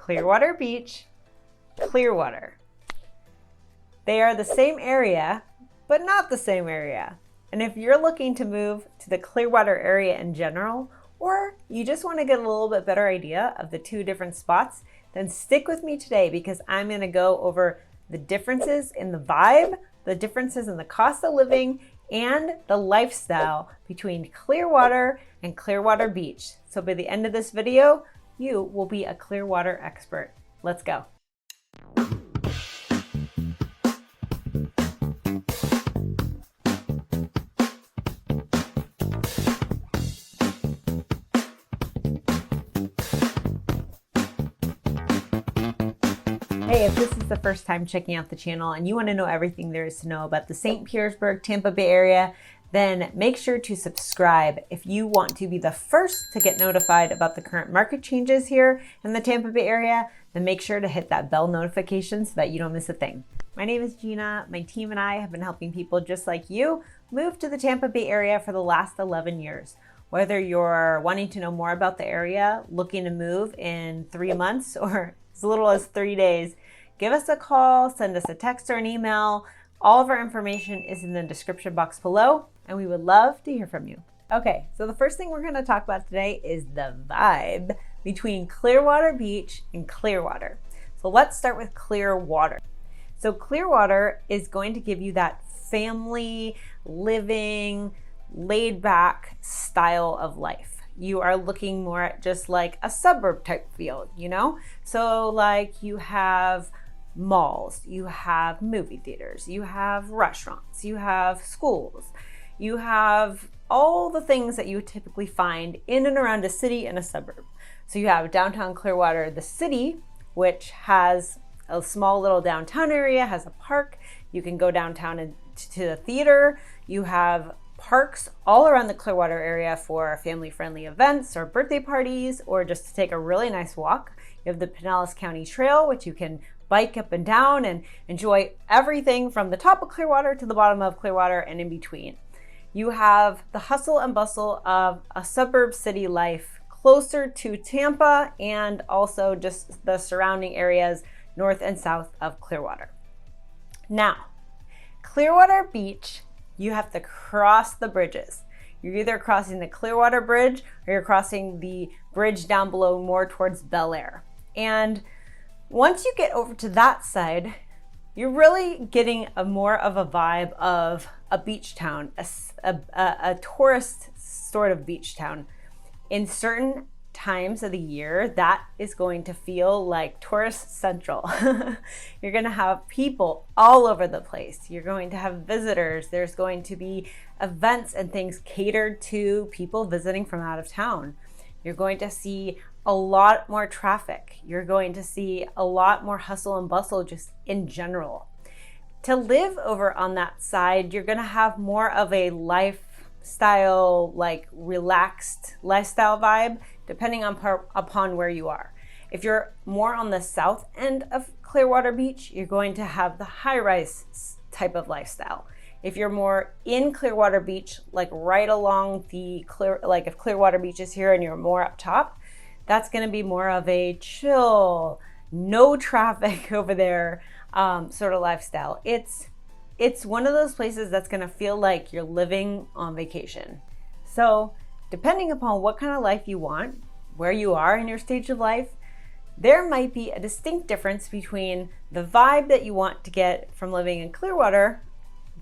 Clearwater Beach, Clearwater. They are the same area, but not the same area. And if you're looking to move to the Clearwater area in general, or you just want to get a little bit better idea of the two different spots, then stick with me today because I'm going to go over the differences in the vibe, the differences in the cost of living, and the lifestyle between Clearwater and Clearwater Beach. So by the end of this video, you will be a Clearwater expert. Let's go. Hey, if this is the first time checking out the channel and you want to know everything there is to know about the St. Petersburg, Tampa Bay area, then make sure to subscribe. If you want to be the first to get notified about the current market changes here in the Tampa Bay area, then make sure to hit that bell notification so that you don't miss a thing. My name is Gina. My team and I have been helping people just like you move to the Tampa Bay area for the last 11 years. Whether you're wanting to know more about the area, looking to move in 3 months, or as little as 3 days, give us a call, send us a text or an email. All of our information is in the description box below, and we would love to hear from you. Okay, so the first thing we're going to talk about today is the vibe between Clearwater Beach and Clearwater. So let's start with Clearwater. So Clearwater is going to give you that family, living, laid back style of life. You are looking more at just like a suburb type feel, you know? So like you have malls, you have movie theaters, you have restaurants, you have schools, you have all the things that you would typically find in and around a city and a suburb. So you have downtown Clearwater, the city, which has a small little downtown area, has a park. You can go downtown and to the theater. You have parks all around the Clearwater area for family-friendly events or birthday parties, or just to take a really nice walk. You have the Pinellas County Trail, which you can bike up and down and enjoy everything from the top of Clearwater to the bottom of Clearwater and in between. You have the hustle and bustle of a suburb city life closer to Tampa and also just the surrounding areas north and south of Clearwater. Now, Clearwater Beach, you have to cross the bridges. You're either crossing the Clearwater Bridge or you're crossing the bridge down below more towards Bel Air. And once you get over to that side, you're really getting more of a vibe of a beach town, a tourist sort of beach town. In certain times of the year, that is going to feel like tourist central. You're going to have people all over the place. You're going to have visitors. There's going to be events and things catered to people visiting from out of town. You're going to see a lot more traffic. You're going to see a lot more hustle and bustle just in general. To live over on that side, you're going to have more of a lifestyle, like relaxed lifestyle vibe, depending upon where you are. If you're more on the south end of Clearwater Beach, you're going to have the high-rise type of lifestyle. If you're more in Clearwater Beach, like right along the like if Clearwater Beach is here and you're more up top, that's going to be more of a chill, no traffic over there sort of lifestyle. It's one of those places that's going to feel like you're living on vacation. So depending upon what kind of life you want, where you are in your stage of life, there might be a distinct difference between the vibe that you want to get from living in Clearwater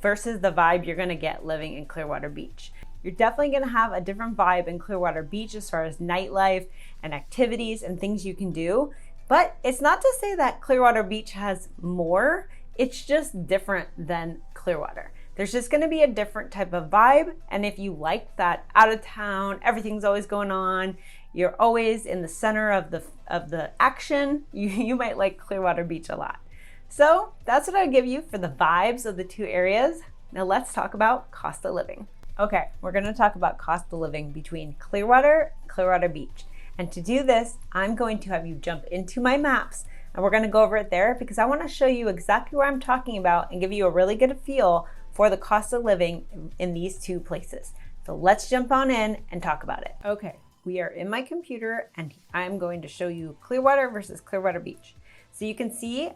versus the vibe you're going to get living in Clearwater Beach. You're definitely going to have a different vibe in Clearwater Beach as far as nightlife and activities and things you can do. But it's not to say that Clearwater Beach has more. It's just different than Clearwater. There's just going to be a different type of vibe. And if you like that out of town, everything's always going on, you're always in the center of the action, you might like Clearwater Beach a lot. So that's what I give you for the vibes of the two areas. Now let's talk about cost of living. Okay, we're going to talk about cost of living between Clearwater and Clearwater Beach. And to do this, I'm going to have you jump into my maps and we're going to go over it there because I want to show you exactly what I'm talking about and give you a really good feel for the cost of living in these two places. So let's jump on in and talk about it. Okay, we are in my computer and I'm going to show you Clearwater versus Clearwater Beach. So you can see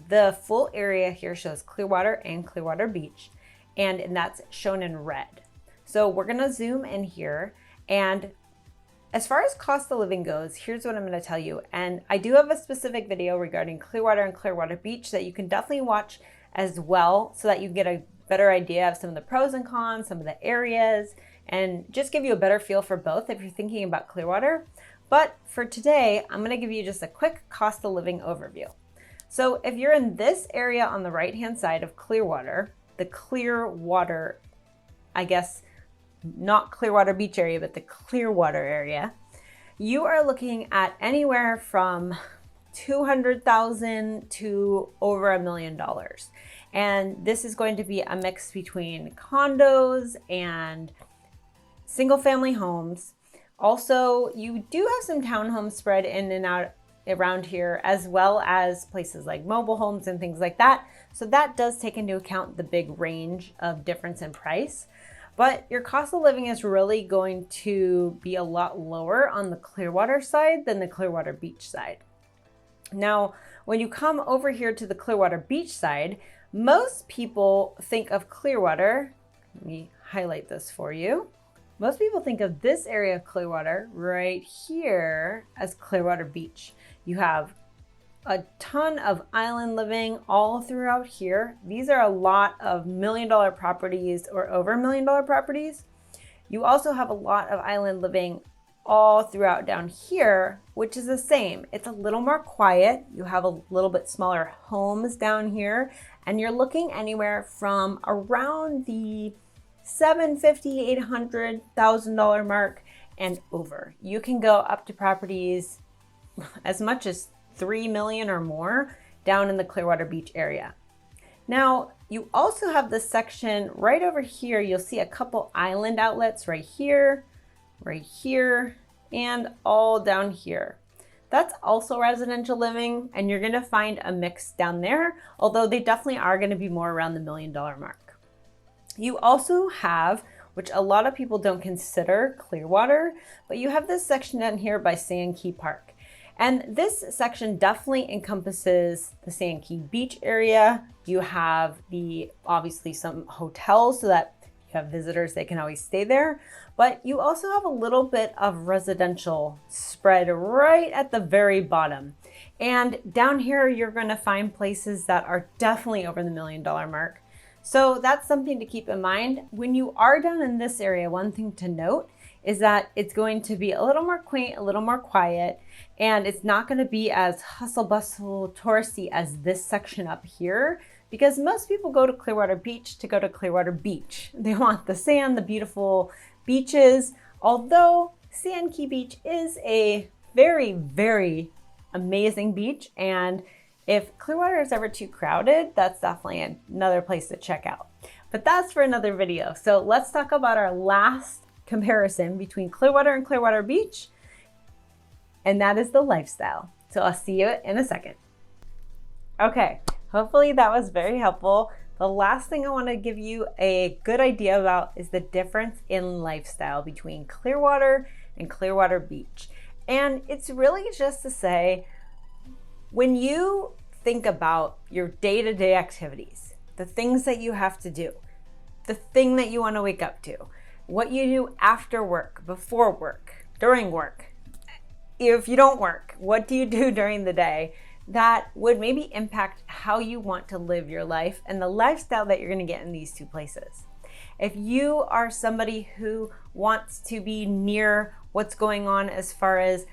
the full area here shows Clearwater and Clearwater Beach, and that's shown in red. So we're gonna zoom in here, and as far as cost of living goes, here's what I'm gonna tell you. And I do have a specific video regarding Clearwater and Clearwater Beach that you can definitely watch as well, so that you get a better idea of some of the pros and cons, some of the areas, and just give you a better feel for both if you're thinking about Clearwater. But for today, I'm gonna give you just a quick cost of living overview. So if you're in this area on the right-hand side of Clearwater, the Clearwater, I guess, not Clearwater Beach area, but the Clearwater area, you are looking at anywhere from $200,000 to over $1 million. And this is going to be a mix between condos and single family homes. Also, you do have some townhomes spread in and out around here, as well as places like mobile homes and things like that. So that does take into account the big range of difference in price. But your cost of living is really going to be a lot lower on the Clearwater side than the Clearwater Beach side. Now, when you come over here to the Clearwater Beach side, most people think of Clearwater. Let me highlight this for you. Most people think of this area of Clearwater right here as Clearwater Beach. You have a ton of island living all throughout here. These are a lot of $1 million properties or over $1 million properties. You also have a lot of island living all throughout down here, which is the same. It's a little more quiet. You have a little bit smaller homes down here, and you're looking anywhere from around the $750,000, $800,000 mark and over. You can go up to properties as much as $3 million or more down in the Clearwater Beach area. Now, you also have this section right over here. You'll see a couple island outlets right here, and all down here. That's also residential living, and you're gonna find a mix down there, although they definitely are gonna be more around the $1 million mark. You also have, which a lot of people don't consider Clearwater, but you have this section down here by Sand Key Park. And this section definitely encompasses the Sand Key Beach area. You have obviously some hotels so that if you have visitors, they can always stay there. But you also have a little bit of residential spread right at the very bottom. And down here, you're gonna find places that are definitely over the $1 million mark. So that's something to keep in mind. When you are down in this area, one thing to note is that it's going to be a little more quaint, a little more quiet, and it's not going to be as hustle bustle touristy as this section up here, because most people go to Clearwater Beach to go to Clearwater Beach. They want the sand, the beautiful beaches, although Sand Key Beach is a very, very amazing beach, and if Clearwater is ever too crowded, that's definitely another place to check out. But that's for another video. So let's talk about our last comparison between Clearwater and Clearwater Beach, and that is the lifestyle. So I'll see you in a second. Okay, hopefully that was very helpful. The last thing I want to give you a good idea about is the difference in lifestyle between Clearwater and Clearwater Beach. And it's really just to say, when you think about your day-to-day activities, the things that you have to do, the thing that you want to wake up to, what you do after work, before work, during work, if you don't work, what do you do during the day that would maybe impact how you want to live your life and the lifestyle that you're going to get in these two places. If you are somebody who wants to be near what's going on as far as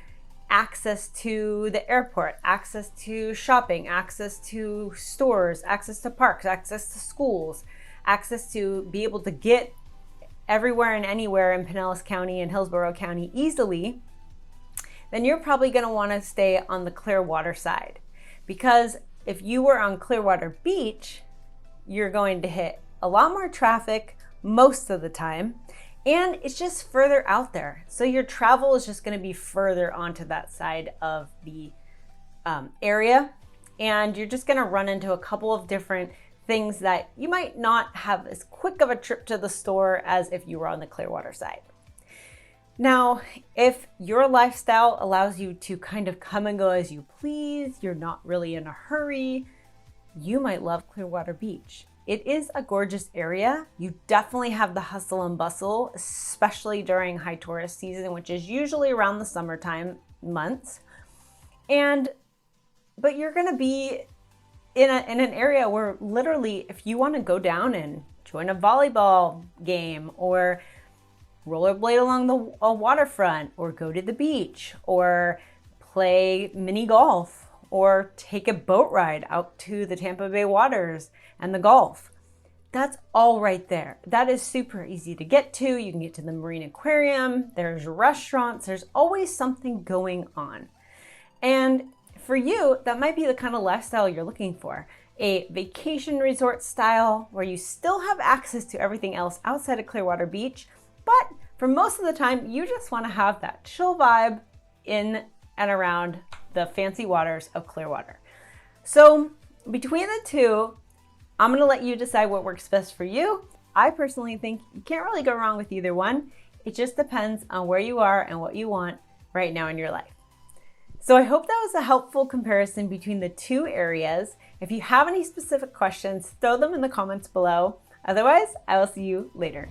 access to the airport, access to shopping, access to stores, access to parks, access to schools, access to be able to get everywhere and anywhere in Pinellas County and Hillsborough County easily, then you're probably going to want to stay on the Clearwater side. Because if you were on Clearwater Beach, you're going to hit a lot more traffic most of the time, and it's just further out there. So your travel is just going to be further onto that side of the area, and you're just going to run into a couple of different things that you might not have as quick of a trip to the store as if you were on the Clearwater side. Now, if your lifestyle allows you to kind of come and go as you please, you're not really in a hurry, you might love Clearwater Beach. It is a gorgeous area. You definitely have the hustle and bustle, especially during high tourist season, which is usually around the summertime months. But you're gonna be in an area where literally, if you wanna go down and join a volleyball game or rollerblade along the waterfront or go to the beach or play mini golf or take a boat ride out to the Tampa Bay waters and the Gulf. That's all right there. That is super easy to get to. You can get to the marine aquarium. There's restaurants. There's always something going on. And for you, that might be the kind of lifestyle you're looking for. A vacation resort style where you still have access to everything else outside of Clearwater Beach, but for most of the time, you just want to have that chill vibe in and around the fancy waters of Clearwater. So between the two, I'm going to let you decide what works best for you. I personally think you can't really go wrong with either one. It just depends on where you are and what you want right now in your life. So I hope that was a helpful comparison between the two areas. If you have any specific questions, throw them in the comments below. Otherwise, I will see you later.